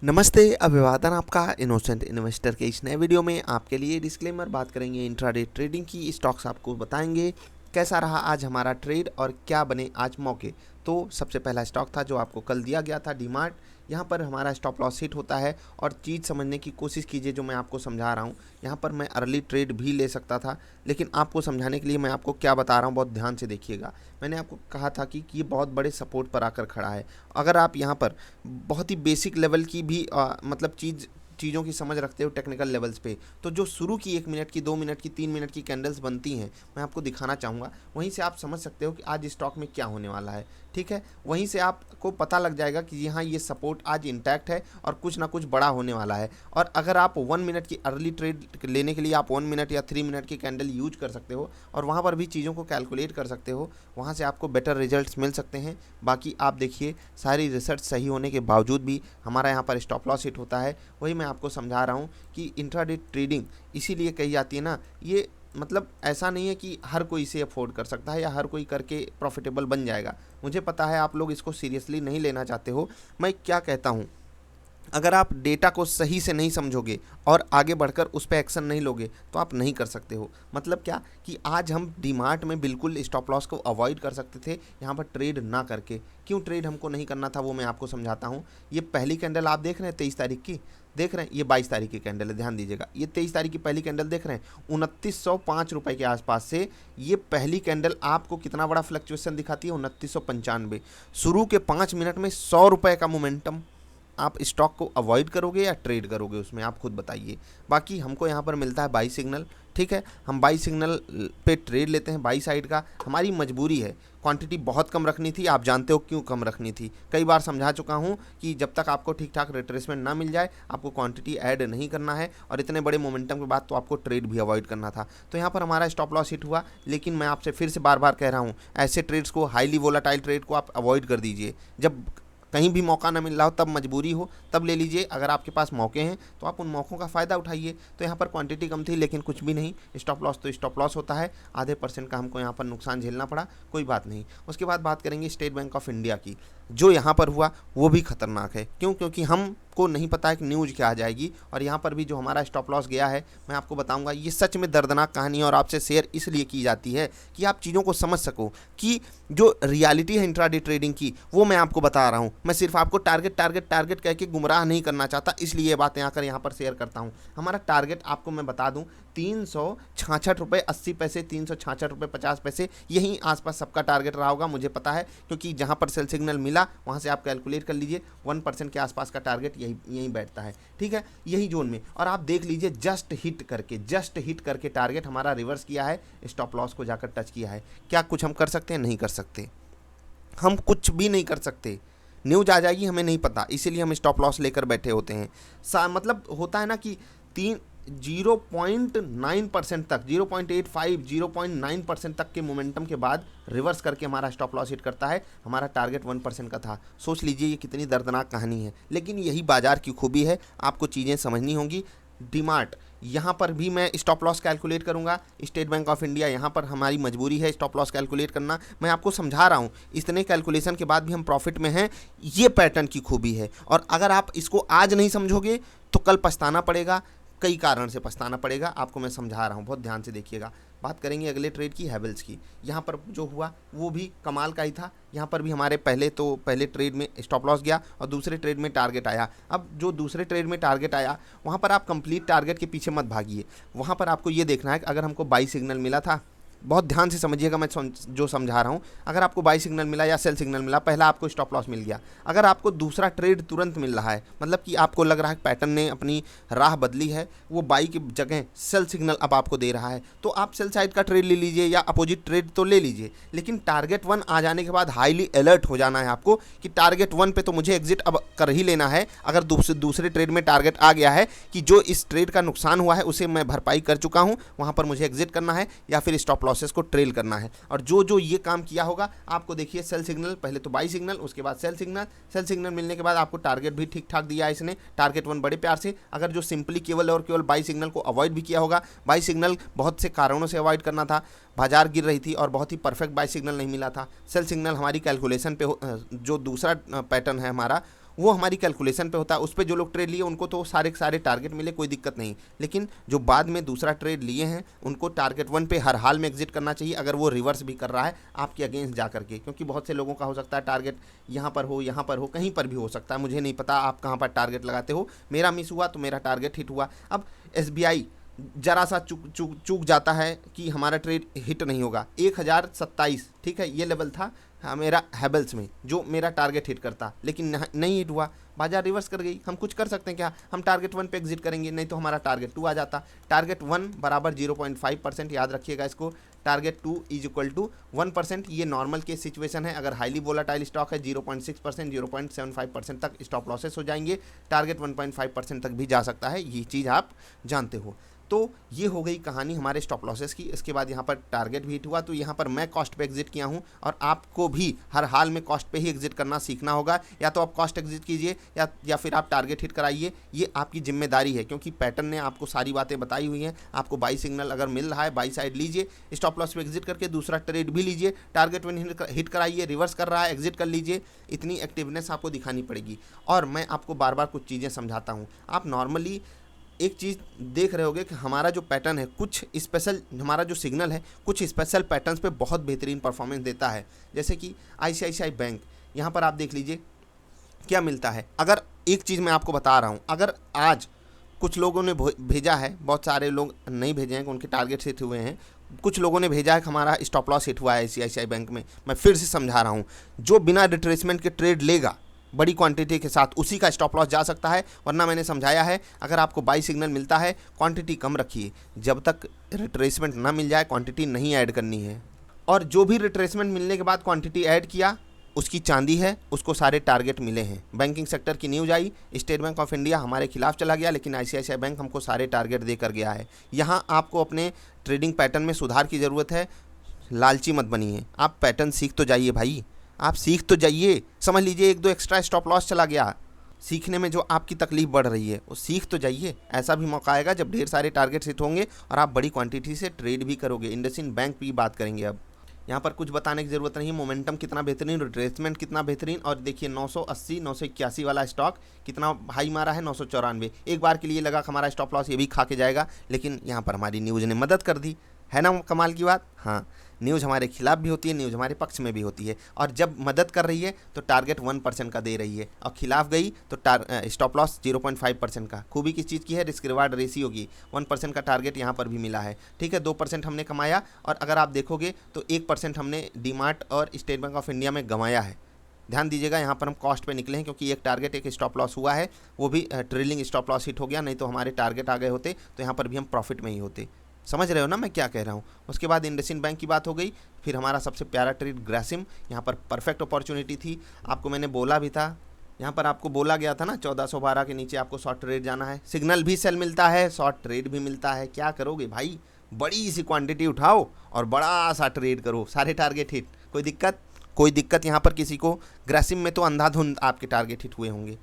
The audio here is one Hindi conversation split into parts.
नमस्ते, अभिवादन आपका इनोसेंट इन्वेस्टर के इस नए वीडियो में आपके लिए डिस्क्लेमर बात करेंगे इंट्राडे ट्रेडिंग की। स्टॉक्स आपको बताएंगे कैसा रहा आज हमारा ट्रेड और क्या बने आज मौके। तो सबसे पहला स्टॉक था जो आपको कल दिया गया था, डीमार्ट। यहाँ पर हमारा स्टॉप लॉस हिट होता है और चीज़ समझने की कोशिश कीजिए जो मैं आपको समझा रहा हूँ। यहाँ पर मैं अर्ली ट्रेड भी ले सकता था, लेकिन आपको समझाने के लिए मैं आपको क्या बता रहा हूँ बहुत ध्यान से देखिएगा। मैंने आपको कहा था कि ये बहुत बड़े सपोर्ट पर आकर खड़ा है। अगर आप यहाँ पर बहुत ही बेसिक लेवल की भी मतलब चीज़ों की समझ रखते हो टेक्निकल लेवल्स पे, तो जो शुरू की 1 मिनट की, 2 मिनट की, 3 मिनट की कैंडल्स बनती हैं मैं आपको दिखाना चाहूँगा। वहीं से आप समझ सकते हो कि आज स्टॉक में क्या होने वाला है। ठीक है, वहीं से आपको पता लग जाएगा कि जी हाँ, ये सपोर्ट आज इंटैक्ट है और कुछ ना कुछ बड़ा होने वाला है। और अगर आप 1 मिनट की अर्ली ट्रेड लेने के लिए आप 1 मिनट या 3 मिनट की कैंडल यूज कर सकते हो और वहाँ पर भी चीज़ों को कैलकुलेट कर सकते हो, वहाँ से आपको बेटर रिजल्ट्स मिल सकते हैं। बाकी आप देखिए, सारी रिसर्च सही होने के बावजूद भी हमारा यहाँ पर स्टॉप लॉस हिट होता है। वही मैं आपको समझा रहा हूँ कि इंट्राडे ट्रेडिंग इसीलिए कही जाती है ना, ये मतलब ऐसा नहीं है कि हर कोई इसे अफोर्ड कर सकता है या हर कोई करके प्रॉफिटेबल बन जाएगा। मुझे पता है आप लोग इसको सीरियसली नहीं लेना चाहते हो। मैं क्या कहता हूँ, अगर आप डेटा को सही से नहीं समझोगे और आगे बढ़कर उस पर एक्शन नहीं लोगे तो आप नहीं कर सकते हो। मतलब क्या कि आज हम डीमार्ट में बिल्कुल स्टॉप लॉस को अवॉइड कर सकते थे, यहाँ पर ट्रेड ना करके। क्यों ट्रेड हमको नहीं करना था वो मैं आपको समझाता हूँ। ये पहली कैंडल आप देख रहे हैं 23 तारीख की, देख रहे हैं, ये 22 तारीख की कैंडल है, ध्यान दीजिएगा। ये 23 तारीख की पहली कैंडल देख रहे हैं, 2905 रुपये के आसपास से ये पहली कैंडल आपको कितना बड़ा फ्लक्चुएशन दिखाती है, 2995। शुरू के 5 मिनट में 100 रुपये का मोमेंटम। आप स्टॉक को अवॉइड करोगे या ट्रेड करोगे उसमें आप खुद बताइए। बाकी हमको यहाँ पर मिलता है बाई सिग्नल। ठीक है, हम बाई सिग्नल पे ट्रेड लेते हैं, बाई साइड का हमारी मजबूरी है। क्वांटिटी बहुत कम रखनी थी, आप जानते हो क्यों कम रखनी थी, कई बार समझा चुका हूँ कि जब तक आपको ठीक ठाक रिट्रेसमेंट ना मिल जाए आपको क्वांटिटी ऐड नहीं करना है, और इतने बड़े मोमेंटम के बाद तो आपको ट्रेड भी अवॉइड करना था। तो यहाँ पर हमारा स्टॉप लॉस हिट हुआ, लेकिन मैं आपसे फिर से बार बार कह रहा हूँ, ऐसे ट्रेड्स को, हाईली वोलाटाइल ट्रेड को आप अवॉइड कर दीजिए। जब कहीं भी मौका ना मिल रहा हो, तब मजबूरी हो तब ले लीजिए। अगर आपके पास मौके हैं तो आप उन मौक़ों का फ़ायदा उठाइए। तो यहाँ पर क्वांटिटी कम थी लेकिन कुछ भी नहीं, स्टॉप लॉस तो स्टॉप लॉस होता है। आधे % का हमको यहाँ पर नुकसान झेलना पड़ा, कोई बात नहीं। उसके बाद बात करेंगे स्टेट बैंक ऑफ इंडिया की। जो यहाँ पर हुआ वो भी खतरनाक है। क्यों? क्योंकि हमको नहीं पता है कि न्यूज़ क्या आ जाएगी, और यहाँ पर भी जो हमारा स्टॉप लॉस गया है मैं आपको बताऊंगा। ये सच में दर्दनाक कहानी है और आपसे शेयर इसलिए की जाती है कि आप चीज़ों को समझ सको कि जो रियलिटी है इंट्राडे ट्रेडिंग की वो मैं आपको बता रहा हूँ। मैं सिर्फ आपको टारगेट टारगेट टारगेट कह के गुमराह नहीं करना चाहता, इसलिए ये बातें आकर यहाँ पर शेयर करता हूँ। हमारा टारगेट आपको मैं बता दूँ, 366 रुपये 80 पैसे, 366 रुपये 50 पैसे, यहीं आसपास सबका टारगेट रहा होगा, मुझे पता है। क्योंकि जहाँ पर सेल सिग्नल मिला वहाँ से आप कैलकुलेट कर लीजिए, 1% के आसपास का टारगेट यहीं बैठता है। ठीक है, यही जोन में। और आप देख लीजिए, जस्ट हिट करके टारगेट हमारा रिवर्स किया है, स्टॉप लॉस को जाकर टच किया है। क्या कुछ हम कर सकते हैं? नहीं कर सकते, हम कुछ भी नहीं कर सकते। न्यूज आ जाएगी हमें नहीं पता, इसीलिए हम स्टॉप लॉस लेकर बैठे होते हैं। मतलब होता है ना कि 0.9% तक, 0.85, 0.9% तक के मोमेंटम के बाद रिवर्स करके हमारा स्टॉप लॉस हिट करता है। हमारा टारगेट 1% का था। सोच लीजिए ये कितनी दर्दनाक कहानी है, लेकिन यही बाजार की खूबी है, आपको चीज़ें समझनी होंगी। डीमार्ट, यहाँ पर भी मैं स्टॉप लॉस कैलकुलेट करूँगा। स्टेट बैंक ऑफ इंडिया, यहाँ पर हमारी मजबूरी है स्टॉप लॉस कैलकुलेट करना। मैं आपको समझा रहा हूँ, इतने कैलकुलेशन के बाद भी हम प्रॉफिट में हैं, ये पैटर्न की खूबी है। और अगर आप इसको आज नहीं समझोगे तो कल पछताना पड़ेगा, कई कारण से पछताना पड़ेगा। आपको मैं समझा रहा हूँ, बहुत ध्यान से देखिएगा। बात करेंगे अगले ट्रेड की, हैवेल्स की। यहाँ पर जो हुआ वो भी कमाल का ही था। यहाँ पर भी हमारे पहले ट्रेड में स्टॉप लॉस गया और दूसरे ट्रेड में टारगेट आया। अब जो दूसरे ट्रेड में टारगेट आया वहाँ पर आप कंप्लीट टारगेट के पीछे मत भागिए। वहाँ पर आपको ये देखना है कि अगर हमको बाई सिग्नल मिला था, बहुत ध्यान से समझिएगा मैं जो समझा रहा हूँ। अगर आपको बाई सिग्नल मिला या सेल सिग्नल मिला, पहला आपको स्टॉप लॉस मिल गया। अगर आपको दूसरा ट्रेड तुरंत मिल रहा है, मतलब कि आपको लग रहा है पैटर्न ने अपनी राह बदली है, वो बाई की जगह सेल सिग्नल अब आपको दे रहा है, तो आप सेल साइड का ट्रेड ले लीजिए या अपोजिट ट्रेड तो ले लीजिए। लेकिन टारगेट 1 आ जाने के बाद हाईली अलर्ट हो जाना है आपको कि टारगेट 1 पे तो मुझे एग्जिट अब कर ही लेना है। अगर दूसरे ट्रेड में टारगेट आ गया है कि जो इस ट्रेड का नुकसान हुआ है उसे मैं भरपाई कर चुका हूँ, वहाँ पर मुझे एग्जिट करना है या फिर स्टॉप लॉसेस को ट्रेल करना है। और जो ये काम किया होगा, आपको देखिए सेल सिग्नल, पहले तो बाई सिग्नल, उसके बाद सेल सिग्नल मिलने के बाद आपको टारगेट भी ठीक ठाक दिया है इसने, टारगेट 1 बड़े प्यार से। अगर जो सिंपली केवल बाई सिग्नल को अवॉइड भी किया होगा, बाई सिग्नल बहुत से कारणों से अवॉइड करना था, बाजार गिर रही थी और बहुत ही परफेक्ट बाई सिग्नल नहीं मिला था। सेल सिग्नल हमारी कैलकुलेशन पे जो दूसरा पैटर्न है हमारा, वो हमारी कैलकुलेशन पे होता है। उस पर जो लोग ट्रेड लिए उनको तो सारे के सारे टारगेट मिले, कोई दिक्कत नहीं। लेकिन जो बाद में दूसरा ट्रेड लिए हैं उनको टारगेट 1 पे हर हाल में एग्जिट करना चाहिए, अगर वो रिवर्स भी कर रहा है आपके अगेंस्ट जा करके। क्योंकि बहुत से लोगों का हो सकता है टारगेट यहाँ पर हो, कहीं पर भी हो सकता है, मुझे नहीं पता आप कहाँ पर टारगेट लगाते हो। मेरा मिस हुआ तो मेरा टारगेट हिट हुआ। अब SBI जरा सा चूक जाता है कि हमारा ट्रेड हिट नहीं होगा। 1027, ठीक है, ये लेवल था मेरा हैवेल्स में जो मेरा टारगेट हिट करता, लेकिन नहीं हिट हुआ, बाजार रिवर्स कर गई। हम कुछ कर सकते हैं क्या? हम टारगेट 1 पे एग्जिट करेंगे, नहीं तो हमारा टारगेट 2 आ जाता। टारगेट 1 बराबर 0.5%, याद रखिएगा इसको। Target 2 is equal to 1%। ये नॉर्मल केस सिचुएशन है। अगर हाईली वोलाटाइल स्टॉक है 0.6%, 0.75% तक स्टॉप लॉसेस हो जाएंगे। टारगेट 1.5% तक भी जा सकता है, ये चीज़ आप जानते हो। तो ये हो गई कहानी हमारे स्टॉप लॉसेस की। इसके बाद यहाँ पर टारगेट भी हिट हुआ, तो यहाँ पर मैं कॉस्ट पे एग्जिट किया हूँ और आपको भी हर हाल में कॉस्ट पे ही एग्जिट करना सीखना होगा। या तो आप कॉस्ट एग्जिट कीजिए या फिर आप टारगेट हिट कराइए, ये आपकी जिम्मेदारी है। क्योंकि पैटर्न ने आपको सारी बातें बताई हुई हैं। आपको बाई सिग्नल अगर मिल रहा है, बाई साइड लीजिए, स्टॉप लॉस पे एग्जिट करके दूसरा ट्रेड भी लीजिए, टारगेट वन हिट कराइए, रिवर्स कर रहा है एग्जिट कर लीजिए। इतनी एक्टिवनेस आपको दिखानी पड़ेगी। और मैं आपको बार बार कुछ चीज़ें समझाता हूँ। आप नॉर्मली एक चीज़ देख रहे होगे कि हमारा जो पैटर्न है, कुछ स्पेशल, हमारा जो सिग्नल है कुछ स्पेशल पैटर्न्स पे बहुत बेहतरीन परफॉर्मेंस देता है। जैसे कि ICICI बैंक, यहाँ पर आप देख लीजिए क्या मिलता है। अगर एक चीज़ मैं आपको बता रहा हूँ, अगर आज कुछ लोगों ने भेजा है, बहुत सारे लोग नहीं भेजे हैं कि उनके टारगेट हिट हुए हैं, कुछ लोगों ने भेजा है कि हमारा स्टॉप लॉस हिट हुआ है ICICI बैंक में। मैं फिर से समझा रहा हूँ, जो बिना रिट्रेसमेंट के ट्रेड लेगा बड़ी क्वांटिटी के साथ, उसी का स्टॉप लॉस जा सकता है। वरना मैंने समझाया है, अगर आपको बाई सिग्नल मिलता है क्वांटिटी कम रखिए, जब तक रिट्रेसमेंट ना मिल जाए क्वांटिटी नहीं ऐड करनी है। और जो भी रिट्रेसमेंट मिलने के बाद क्वांटिटी ऐड किया, उसकी चांदी है, उसको सारे टारगेट मिले हैं। बैंकिंग सेक्टर की news I, state bank of India हमारे खिलाफ चला गया, लेकिन ICICI बैंक हमको सारे टारगेट देकर गया है। यहाँ आपको अपने ट्रेडिंग पैटर्न में सुधार की ज़रूरत है। लालची मत बनिए, आप पैटर्न सीख तो जाइए भाई, आप सीख तो जाइए। समझ लीजिए 1-2 एक्स्ट्रा स्टॉप लॉस चला गया, सीखने में जो आपकी तकलीफ बढ़ रही है वो सीख तो जाइए। ऐसा भी मौका आएगा जब ढेर सारे टारगेट हिट होंगे और आप बड़ी क्वांटिटी से ट्रेड भी करोगे। इंडसइंड बैंक की बात करेंगे अब। यहाँ पर कुछ बताने की ज़रूरत नहीं है। मोमेंटम कितना बेहतरीन, रिट्रेसमेंट कितना बेहतरीन। और देखिए 980, 981 वाला स्टॉक कितना हाई मारा है, 994। एक बार के लिए लगा हमारा स्टॉप लॉस ये भी खा के जाएगा, लेकिन यहाँ पर हमारी न्यूज़ ने मदद कर दी, है ना कमाल की बात। हाँ, न्यूज़ हमारे खिलाफ भी होती है, न्यूज़ हमारे पक्ष में भी होती है। और जब मदद कर रही है तो टारगेट 1% का दे रही है, और खिलाफ गई तो स्टॉप लॉस 0.5% का। खूबी किस चीज़ की है? रिस्क रिवार्ड रेशियो की। 1% का टारगेट यहाँ पर भी मिला है, ठीक है। 2% हमने कमाया, और अगर आप देखोगे तो 1% हमने डीमार्ट और स्टेट बैंक ऑफ इंडिया में गंवाया है। ध्यान दीजिएगा, यहाँ पर हम कॉस्ट पे निकले हैं, क्योंकि एक टारगेट एक स्टॉप लॉस हुआ है, वो भी ट्रेलिंग स्टॉप लॉस हिट हो गया। नहीं तो हमारे टारगेट आ गए होते तो यहाँ पर भी हम प्रॉफिट में ही होते। समझ रहे हो ना मैं क्या कह रहा हूँ। उसके बाद इंडसइंड बैंक की बात हो गई। फिर हमारा सबसे प्यारा ट्रेड ग्रासिम, यहाँ पर परफेक्ट अपॉर्चुनिटी थी। आपको मैंने बोला भी था, यहाँ पर आपको बोला गया था ना 1412 के नीचे आपको शॉर्ट ट्रेड जाना है। सिग्नल भी सेल मिलता है, शॉर्ट ट्रेड भी मिलता है। क्या करोगे भाई? बड़ी सी क्वांटिटी उठाओ और बड़ा सा ट्रेड करो, सारे टारगेट हिट। कोई दिक्कत यहाँ पर किसी को? ग्रासिम में तो अंधाधुंध आपके टारगेट हिट हुए होंगे।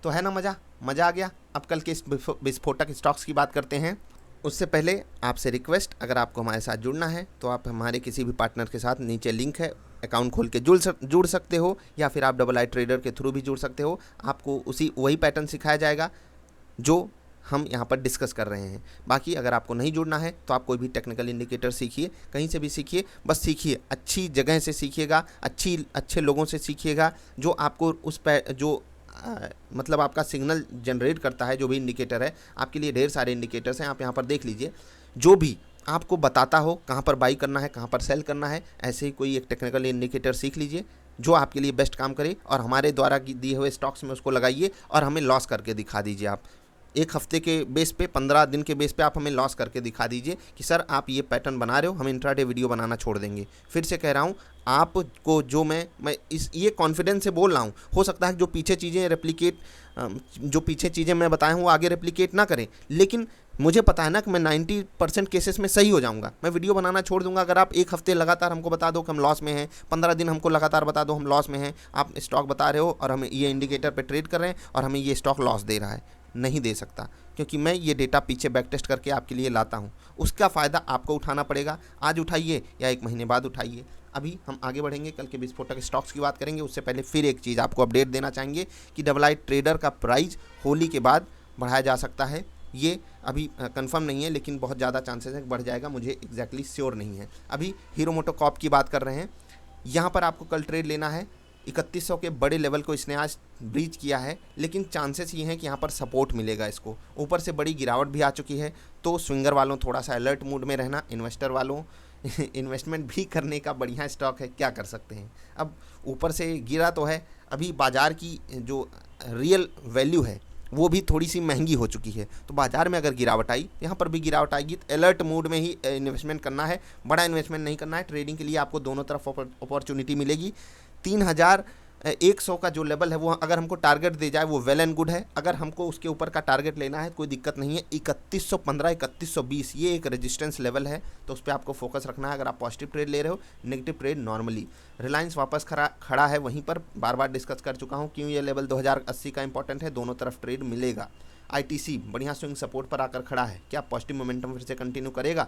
तो है ना मज़ा आ गया। अब कल के इस विस्फोटक स्टॉक्स की बात करते हैं। उससे पहले आपसे रिक्वेस्ट, अगर आपको हमारे साथ जुड़ना है तो आप हमारे किसी भी पार्टनर के साथ, नीचे लिंक है, अकाउंट खोल के जुड़ सकते हो, या फिर आप डबल आई ट्रेडर के थ्रू भी जुड़ सकते हो। आपको वही पैटर्न सिखाया जाएगा जो हम यहाँ पर डिस्कस कर रहे हैं। बाकी अगर आपको नहीं जुड़ना है तो आप कोई भी टेक्निकल इंडिकेटर सीखिए, कहीं से भी सीखिए, बस सीखिए, अच्छी जगह से सीखिएगा, अच्छे लोगों से सीखिएगा, जो आपको मतलब आपका सिग्नल जनरेट करता है। जो भी इंडिकेटर है, आपके लिए ढेर सारे इंडिकेटर्स हैं, आप यहाँ पर देख लीजिए। जो भी आपको बताता हो कहाँ पर बाई करना है, कहाँ पर सेल करना है, ऐसे ही कोई एक टेक्निकल इंडिकेटर सीख लीजिए जो आपके लिए बेस्ट काम करे, और हमारे द्वारा दिए हुए स्टॉक्स में उसको लगाइए और हमें लॉस करके दिखा दीजिए। आप 1 हफ्ते के बेस पे, 15 दिन के बेस पे आप हमें लॉस करके दिखा दीजिए कि सर आप ये पैटर्न बना रहे हो, हम इंट्राडे वीडियो बनाना छोड़ देंगे। फिर से कह रहा हूँ आपको, जो मैं ये कॉन्फिडेंस से बोल रहा हूँ। हो सकता है जो पीछे चीज़ें मैं बताया हूँ वो आगे रेप्लिकेट ना करें, लेकिन मुझे पता है ना कि मैं 90% केसेस में सही हो जाऊंगा। मैं वीडियो बनाना छोड़ दूंगा अगर आप 1 हफ्ते लगातार हमको बता दो कि हम लॉस में हैं, 15 दिन हमको लगातार बता दो हम लॉस में हैं। आप स्टॉक बता रहे हो और हमें ये इंडिकेटर पे ट्रेड कर रहे हैं और हमें ये स्टॉक लॉस दे रहा है। नहीं दे सकता, क्योंकि मैं ये डेटा पीछे बैक टेस्ट करके आपके लिए लाता हूँ। उसका फ़ायदा आपको उठाना पड़ेगा। आज उठाइए या 1 महीने बाद उठाइए, अभी हम आगे बढ़ेंगे, कल के विस्फोटक स्टॉक्स की बात करेंगे। उससे पहले फिर एक चीज़ आपको अपडेट देना चाहेंगे कि डबल आई ट्रेडर का प्राइस होली के बाद बढ़ाया जा सकता है। ये अभी कंफर्म नहीं है, लेकिन बहुत ज़्यादा चांसेस है बढ़ जाएगा, मुझे एग्जैक्टली श्योर नहीं है। अभी हीरो मोटोकॉर्प की बात कर रहे हैं। यहाँ पर आपको कल ट्रेड लेना है। 3100 के बड़े लेवल को इसने आज ब्रीच किया है, लेकिन चांसेस ये हैं कि यहाँ पर सपोर्ट मिलेगा इसको। ऊपर से बड़ी गिरावट भी आ चुकी है, तो स्विंगर वालों थोड़ा सा अलर्ट मूड में रहना। इन्वेस्टर वालों इन्वेस्टमेंट भी करने का बढ़िया स्टॉक है, क्या कर सकते हैं। अब ऊपर से गिरा तो है, अभी बाज़ार की जो रियल वैल्यू है वो भी थोड़ी सी महंगी हो चुकी है, तो बाज़ार में अगर गिरावट आई, यहाँ पर भी गिरावट आएगी, तो अलर्ट मूड में ही इन्वेस्टमेंट करना है, बड़ा इन्वेस्टमेंट नहीं करना है। ट्रेडिंग के लिए आपको दोनों तरफ अपॉर्चुनिटी मिलेगी। 3100 का जो लेवल है वो अगर हमको टारगेट दे जाए वो वेल एंड गुड है। अगर हमको उसके ऊपर का टारगेट लेना है कोई दिक्कत नहीं है। 3115 3120 ये एक रेजिस्टेंस लेवल है, तो उस पर आपको फोकस रखना है अगर आप पॉजिटिव ट्रेड ले रहे हो। Negative trade normally. रिलायंस वापस खड़ा है वहीं पर, बार बार डिस्कस कर चुका हूँ क्यों ये लेवल 2080 का इंपॉर्टेंट है, दोनों तरफ ट्रेड मिलेगा। ITC बढ़िया स्विंग सपोर्ट पर आकर खड़ा है, क्या पॉजिटिव मोमेंटम फिर से कंटिन्यू करेगा?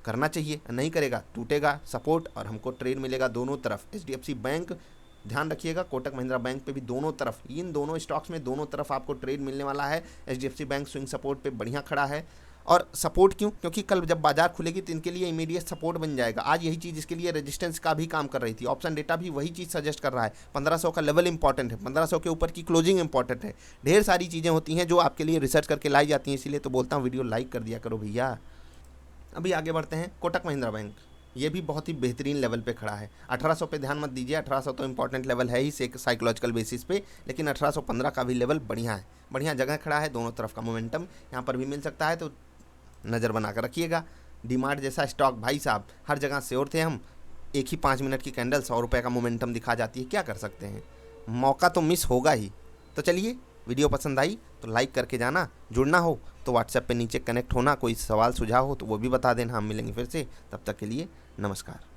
करना चाहिए, नहीं करेगा टूटेगा सपोर्ट और हमको ट्रेड मिलेगा दोनों तरफ। HDFC बैंक ध्यान रखिएगा, कोटक महिंद्रा बैंक पे भी दोनों तरफ, इन दोनों स्टॉक्स में दोनों तरफ आपको ट्रेड मिलने वाला है। HDFC बैंक स्विंग सपोर्ट पे बढ़िया खड़ा है। और सपोर्ट क्यों? क्योंकि कल जब बाजार खुलेगी तो इनके लिए इमीडिएट सपोर्ट बन जाएगा। आज यही चीज़ इसके लिए रेजिस्टेंस का भी काम कर रही थी। ऑप्शन डेटा भी वही चीज़ सजेस्ट कर रहा है। 1500 का लेवल इंपॉर्टेंट है, 1500 के ऊपर की क्लोजिंग इंपॉर्टेंट है। ढेर सारी चीज़ें होती हैं जो आपके लिए रिसर्च करके लाई जाती हैं, इसीलिए तो बोलता हूँ वीडियो लाइक कर दिया करो भैया। अभी आगे बढ़ते हैं। कोटक महिंद्रा बैंक ये भी बहुत ही बेहतरीन लेवल पे खड़ा है। 1800 पे ध्यान मत दीजिए, 1800 तो इंपॉर्टेंट लेवल है ही साइकोलॉजिकल बेसिस पे, लेकिन 1815 का भी लेवल बढ़िया है, बढ़िया जगह खड़ा है। दोनों तरफ का मोमेंटम यहाँ पर भी मिल सकता है, तो नज़र बना कर रखिएगा। डीमार्ट जैसा स्टॉक भाई साहब हर जगह श्योर थे हम, एक ही 5 मिनट की कैंडल 100 रुपये का मोमेंटम दिखा जाती है, क्या कर सकते हैं, मौका तो मिस होगा ही। तो चलिए, वीडियो पसंद आई तो लाइक करके जाना, जुड़ना हो तो व्हाट्सएप पे नीचे कनेक्ट होना, कोई सवाल सुझाव हो तो वो भी बता देना, हम मिलेंगे फिर से, तब तक के लिए नमस्कार।